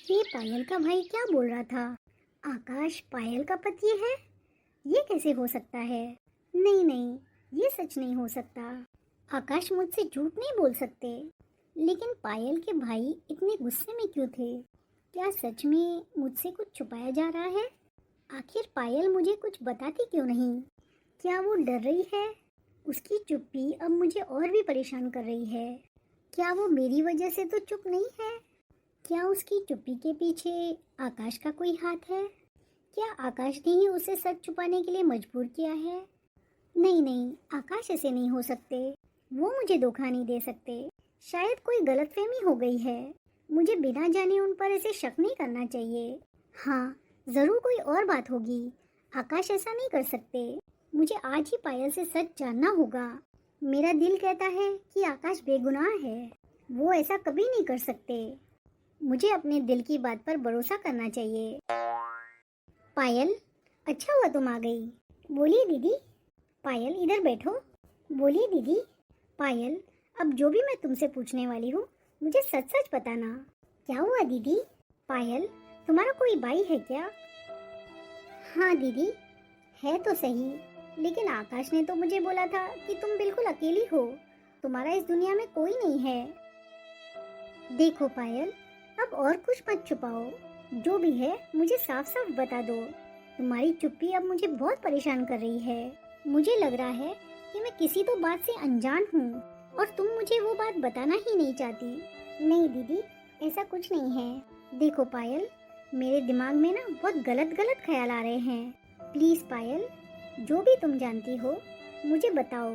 ये पायल का भाई क्या बोल रहा था? आकाश पायल का पति है? ये कैसे हो सकता है? नहीं नहीं, ये सच नहीं हो सकता। आकाश मुझसे झूठ नहीं बोल सकते। लेकिन पायल के भाई इतने गुस्से में क्यों थे? क्या सच में मुझसे कुछ छुपाया जा रहा है? आखिर पायल मुझे कुछ बताती क्यों नहीं? क्या वो डर रही है? उसकी चुप्पी अब मुझे और भी परेशान कर रही है। क्या वो मेरी वजह से तो चुप नहीं है? क्या उसकी चुप्पी के पीछे आकाश का कोई हाथ है? क्या आकाश ने ही उसे सच छुपाने के लिए मजबूर किया है? नहीं नहीं, आकाश ऐसे नहीं हो सकते। वो मुझे धोखा नहीं दे सकते। शायद कोई गलतफहमी हो गई है। मुझे बिना जाने उन पर ऐसे शक नहीं करना चाहिए। हाँ, जरूर कोई और बात होगी। आकाश ऐसा नहीं कर सकते। मुझे आज ही पायल से सच जानना होगा। मेरा दिल कहता है कि आकाश बेगुनाह है। वो ऐसा कभी नहीं कर सकते। मुझे अपने दिल की बात पर भरोसा करना चाहिए। पायल, अच्छा हुआ तुम आ गई। बोलिए दीदी। पायल, इधर बैठो। बोलिए दीदी। पायल, अब जो भी मैं तुमसे पूछने वाली हूँ, मुझे सच सच बताना। क्या हुआ दीदी? पायल, तुम्हारा कोई भाई है क्या? हाँ दीदी, है तो सही, लेकिन आकाश ने तो मुझे बोला था कि तुम बिल्कुल अकेली हो। तुम्हारा इस दुनिया में कोई नहीं है। देखो पायल, अब और कुछ मत छुपाओ। जो भी है मुझे साफ साफ बता दो। तुम्हारी चुप्पी अब मुझे बहुत परेशान कर रही है। मुझे लग रहा है कि मैं किसी तो बात से अनजान हूँ और तुम मुझे वो बात बताना ही नहीं चाहती। नहीं दीदी, ऐसा कुछ नहीं है। देखो पायल, मेरे दिमाग में ना बहुत गलत गलत ख्याल आ रहे हैं। प्लीज पायल, जो भी तुम जानती हो मुझे बताओ।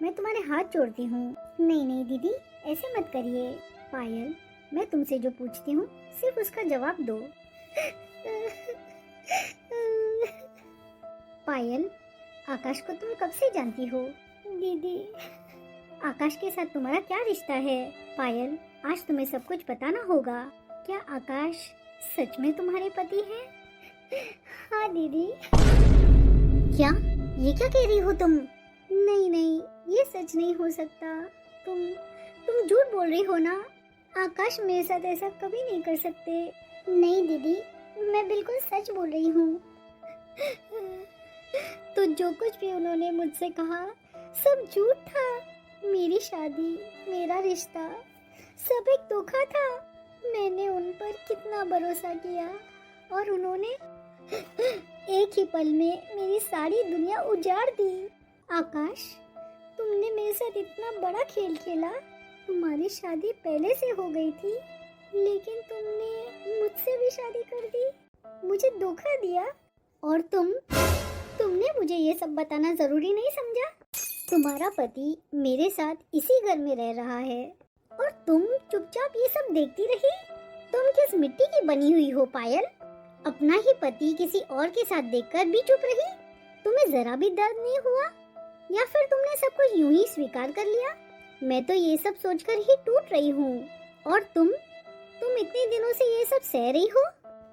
मैं तुम्हारे हाथ जोड़ती हूँ। नहीं नहीं दीदी, ऐसे मत करिए। पायल, मैं तुमसे जो पूछती हूँ सिर्फ उसका जवाब दो। पायल, आकाश को तुम कब से जानती हो? दीदी, आकाश के साथ तुम्हारा क्या रिश्ता है? पायल, आज तुम्हें सब कुछ बताना होगा। क्या आकाश सच में तुम्हारे पति हैं? हाँ दीदी। क्या? ये क्या कह रही हो तुम? नहीं नहीं, ये सच नहीं हो सकता। तुम झूठ बोल रही हो ना? आकाश मेरे साथ ऐसा कभी नहीं कर सकते। नहीं दीदी, मैं बिल्कुल सच बोल रही हूँ। तो जो कुछ भी उन्होंने मुझसे कहा सब झूठ था। मेरी शादी, मेरा रिश्ता, सब एक धोखा था। मैंने उन पर कितना भरोसा किया और उन्होंने एक ही पल में मेरी सारी दुनिया उजाड़ दी। आकाश, तुमने मेरे साथ इतना बड़ा खेल खेला। तुम्हारी शादी पहले से हो गई थी, लेकिन तुमने मुझसे भी शादी कर दी, मुझे धोखा दिया। और तुमने मुझे ये सब बताना जरूरी नहीं समझा। तुम्हारा पति मेरे साथ इसी घर में रह रहा है और तुम चुपचाप ये सब देखती रही। तुम किस मिट्टी की बनी हुई हो पायल? अपना ही पति किसी और के साथ देखकर भी चुप रही। तुम्हें जरा भी दर्द नहीं हुआ, या फिर तुमने सब कुछ यूं ही स्वीकार कर लिया? मैं तो ये सब सोचकर ही टूट रही हूँ। और तुम इतने दिनों से ये सब सह रही हो।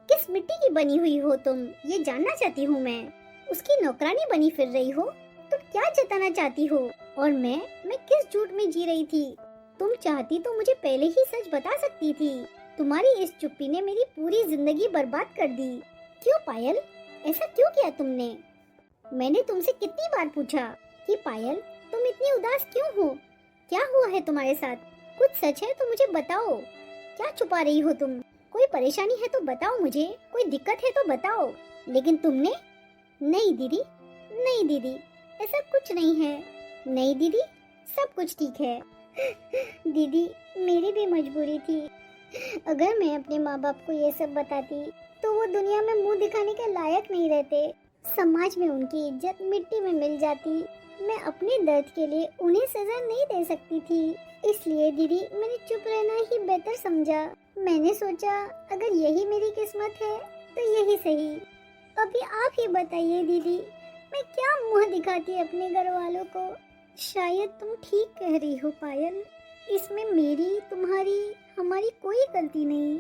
किस मिट्टी की बनी हुई हो तुम, ये जानना चाहती हूँ मैं। उसकी नौकरानी बनी फिर रही हो। तुम क्या जताना चाहती हो? और मैं किस झूठ में जी रही थी? तुम चाहती तो मुझे पहले ही सच बता सकती थी। तुम्हारी इस चुप्पी ने मेरी पूरी जिंदगी बर्बाद कर दी। क्यों पायल, ऐसा क्यों किया तुमने? मैंने तुमसे कितनी बार पूछा कि पायल तुम इतनी उदास क्यों हो? क्या हुआ है तुम्हारे साथ? कुछ सच है तो मुझे बताओ। क्या छुपा रही हो तुम? कोई परेशानी है तो बताओ मुझे, कोई दिक्कत है तो बताओ। लेकिन तुमने नहीं दीदी, नहीं दीदी, ऐसा कुछ नहीं है। नहीं दीदी, सब कुछ ठीक है। दीदी, मेरी भी मजबूरी थी। अगर मैं अपने माँ बाप को ये सब बताती तो वो दुनिया में मुंह दिखाने के लायक नहीं रहते। समाज में उनकी इज्जत मिट्टी में मिल जाती। मैं अपने दर्द के लिए उन्हें सजा नहीं दे सकती थी। इसलिए दीदी, मैंने चुप रहना ही बेहतर समझा। मैंने सोचा अगर यही मेरी किस्मत है तो यही सही। अभी आप ही बताइए दीदी, मैं क्या मुंह दिखाती अपने घर वालों को? शायद तुम ठीक कह रही हो पायल। इसमें मेरी, तुम्हारी, हमारी कोई गलती नहीं।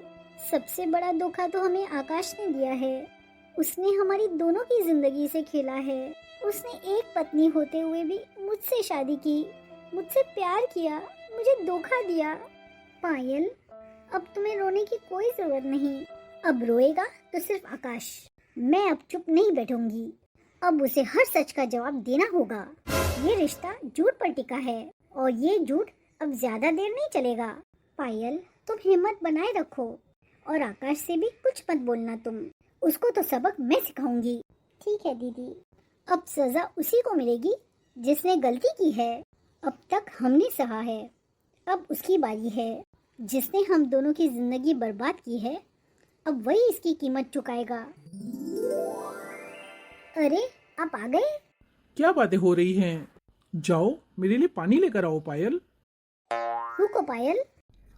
सबसे बड़ा धोखा तो हमें आकाश ने दिया है। उसने हमारी दोनों की जिंदगी से खेला है। उसने एक पत्नी होते हुए भी मुझसे शादी की, मुझसे प्यार किया, मुझे धोखा दिया। पायल, अब तुम्हें रोने की कोई जरूरत नहीं। अब रोएगा तो सिर्फ आकाश। मैं अब चुप नहीं बैठूंगी। अब उसे हर सच का जवाब देना होगा। ये रिश्ता झूठ पर टिका है और ये झूठ अब ज्यादा देर नहीं चलेगा। पायल, तुम हिम्मत बनाए रखो और आकाश से भी कुछ मत बोलना तुम। उसको तो सबक मैं सिखाऊंगी। ठीक है दीदी। अब सजा उसी को मिलेगी जिसने गलती की है। अब तक हमने सहा है, अब उसकी बारी है। जिसने हम दोनों की जिंदगी बर्बाद की है, अब वही इसकी कीमत चुकाएगा। अरे, आप आ गए? क्या बातें हो रही हैं? जाओ मेरे लिए पानी लेकर आओ पायल। रुको पायल।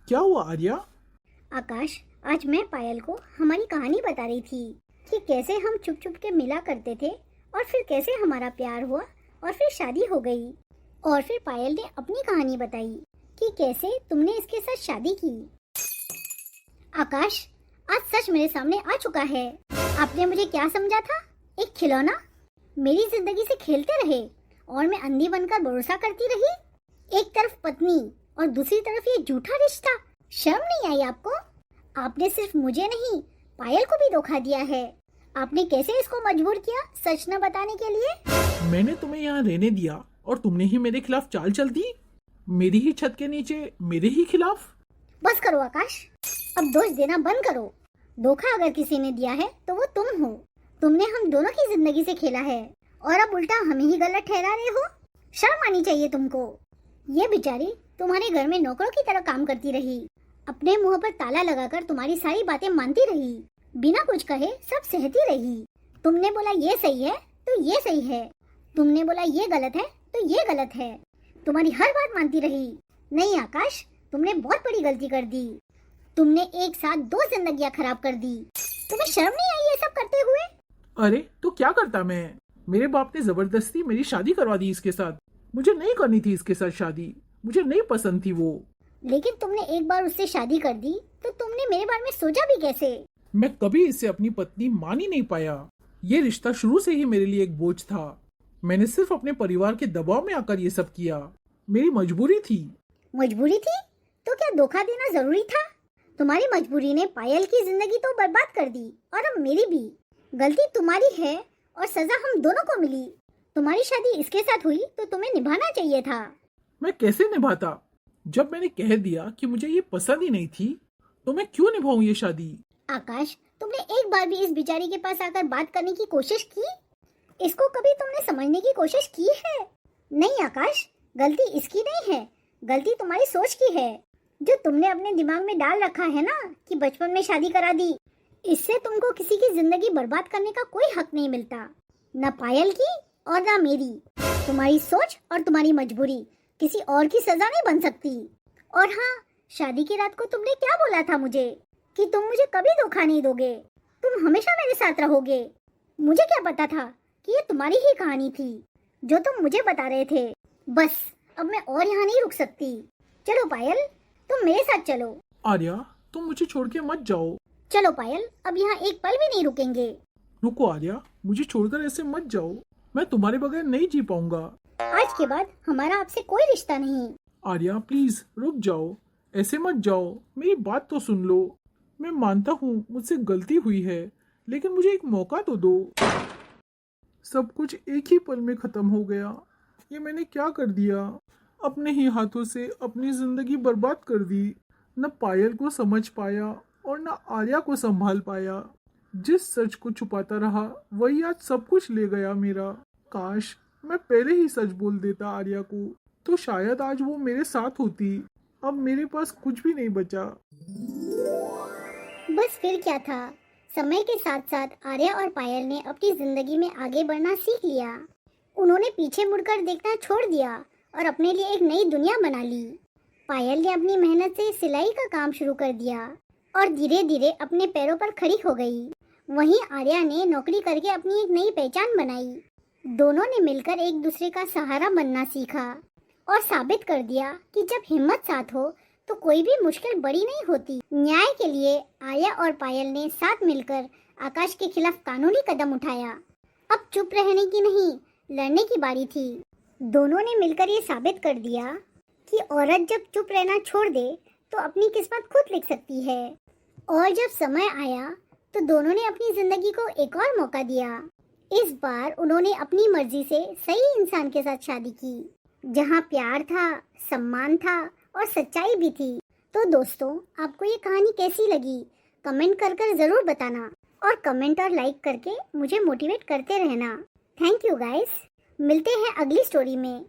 क्या हुआ आर्या? आकाश, आज मैं पायल को हमारी कहानी बता रही थी कि कैसे हम छुप छुप के मिला करते थे और फिर कैसे हमारा प्यार हुआ और फिर शादी हो गई। और फिर पायल ने अपनी कहानी बताई कि कैसे तुमने इसके साथ शादी की। आकाश, आज सच मेरे सामने आ चुका है। आपने मुझे क्या समझा था? एक खिलौना? मेरी जिंदगी से खेलते रहे और मैं अंधी बनकर भरोसा करती रही। एक तरफ पत्नी और दूसरी तरफ ये झूठा रिश्ता। शर्म नहीं आई आपको? आपने सिर्फ मुझे नहीं, पायल को भी धोखा दिया है। आपने कैसे इसको मजबूर किया सच न बताने के लिए? मैंने तुम्हें यहाँ रहने दिया और तुमने ही मेरे खिलाफ चाल चल दी। मेरी ही छत के नीचे मेरे ही खिलाफ। बस करो आकाश, अब दोष देना बंद करो। धोखा अगर किसी ने दिया है तो वो तुम हो। तुमने हम दोनों की जिंदगी से खेला है और अब उल्टा हमें ही गलत ठहरा रहे हो। शर्म आनी चाहिए तुमको। ये बेचारी तुम्हारे घर में नौकरों की तरह काम करती रही, अपने मुंह पर ताला लगाकर तुम्हारी सारी बातें मानती रही, बिना कुछ कहे सब सहती रही। तुमने बोला ये सही है तो ये सही है, तुमने बोला ये गलत है तो ये गलत है। तुम्हारी हर बात मानती रही। नहीं आकाश, तुमने बहुत बड़ी गलती कर दी। तुमने एक साथ 2 जिंदगियां खराब कर दी। तुम्हें शर्म नहीं आई ये सब करते हुए? अरे तो क्या करता मैं? मेरे बाप ने जबरदस्ती मेरी शादी करवा दी इसके साथ। मुझे नहीं करनी थी इसके साथ शादी, मुझे नहीं पसंद थी वो। लेकिन तुमने एक बार उससे शादी कर दी तो तुमने मेरे बारे में सोचा भी कैसे? मैं कभी इसे अपनी पत्नी मान ही नहीं पाया। ये रिश्ता शुरू से ही मेरे लिए एक बोझ था। मैंने सिर्फ अपने परिवार के दबाव में आकर ये सब किया। मेरी मजबूरी थी। मजबूरी थी? तो क्या धोखा देना जरूरी था? तुम्हारी मजबूरी ने पायल की जिंदगी तो बर्बाद कर दी और अब मेरी भी। गलती तुम्हारी है और सजा हम दोनों को मिली। तुम्हारी शादी इसके साथ हुई तो तुम्हें निभाना चाहिए था। मैं कैसे निभाता? जब मैंने कह दिया कि मुझे ये पसंद ही नहीं थी तो मैं क्यों निभाऊं ये शादी? आकाश, तुमने एक बार भी इस बेचारी के पास आकर बात करने की कोशिश की? इसको कभी तुमने समझने की कोशिश की है? नहीं आकाश, गलती इसकी नहीं है, गलती तुम्हारी सोच की है, जो तुमने अपने दिमाग में डाल रखा है ना कि बचपन में शादी करा दी। इससे तुमको किसी की जिंदगी बर्बाद करने का कोई हक नहीं मिलता, न पायल की और न मेरी। तुम्हारी सोच और तुम्हारी मजबूरी किसी और की सजा नहीं बन सकती। और हाँ, शादी की रात को तुमने क्या बोला था मुझे कि तुम मुझे कभी धोखा नहीं दोगे, तुम हमेशा मेरे साथ रहोगे। मुझे क्या पता था कि ये तुम्हारी ही कहानी थी जो तुम मुझे बता रहे थे। बस अब मैं और यहाँ नहीं रुक सकती। चलो पायल, तुम मेरे साथ चलो। आर्या, तुम मुझे छोड़ के मत जाओ। चलो पायल, अब यहाँ एक पल भी नहीं रुकेंगे। रुको आर्या, मुझे छोड़कर ऐसे मत जाओ। मैं तुम्हारे बगैर नहीं जी पाऊंगा। आज के बाद हमारा आपसे कोई रिश्ता नहीं। आर्या प्लीज रुक जाओ, ऐसे मत जाओ, मेरी बात तो सुन लो। मैं मानता हूँ मुझसे गलती हुई है, लेकिन मुझे एक मौका तो दो। सब कुछ एक ही पल में खत्म हो गया। ये मैंने क्या कर दिया? अपने ही हाथों से अपनी जिंदगी बर्बाद कर दी। न पायल को समझ पाया और न आर्या को संभाल पाया। जिस सच को छुपाता रहा वही आज सब कुछ ले गया मेरा। काश मैं पहले ही सच बोल देता आर्या को, तो शायद आज वो मेरे साथ होती। अब मेरे पास कुछ भी नहीं बचा। बस फिर क्या था, समय के साथ साथ आर्या और पायल ने अपनी जिंदगी में आगे बढ़ना सीख लिया। उन्होंने पीछे मुड़कर देखना छोड़ दिया और अपने लिए एक नई दुनिया बना ली। पायल ने अपनी मेहनत से सिलाई का काम शुरू कर दिया और धीरे धीरे अपने पैरों पर खड़ी हो गई। वहीं आर्या ने नौकरी करके अपनी एक नई पहचान बनाई। दोनों ने मिलकर एक दूसरे का सहारा बनना सीखा और साबित कर दिया कि जब हिम्मत साथ हो तो कोई भी मुश्किल बड़ी नहीं होती। न्याय के लिए आर्या और पायल ने साथ मिलकर आकाश के खिलाफ कानूनी कदम उठाया। अब चुप रहने की नहीं, लड़ने की बारी थी। दोनों ने मिलकर ये साबित कर दिया कि औरत जब चुप रहना छोड़ दे तो अपनी किस्मत खुद लिख सकती है। और जब समय आया तो दोनों ने अपनी जिंदगी को एक और मौका दिया। इस बार उन्होंने अपनी मर्जी से सही इंसान के साथ शादी की, जहाँ प्यार था, सम्मान था और सच्चाई भी थी। तो दोस्तों, आपको ये कहानी कैसी लगी कमेंट कर कर जरूर बताना, और कमेंट और लाइक करके मुझे मोटिवेट करते रहना। थैंक यू गाइस, मिलते हैं अगली स्टोरी में।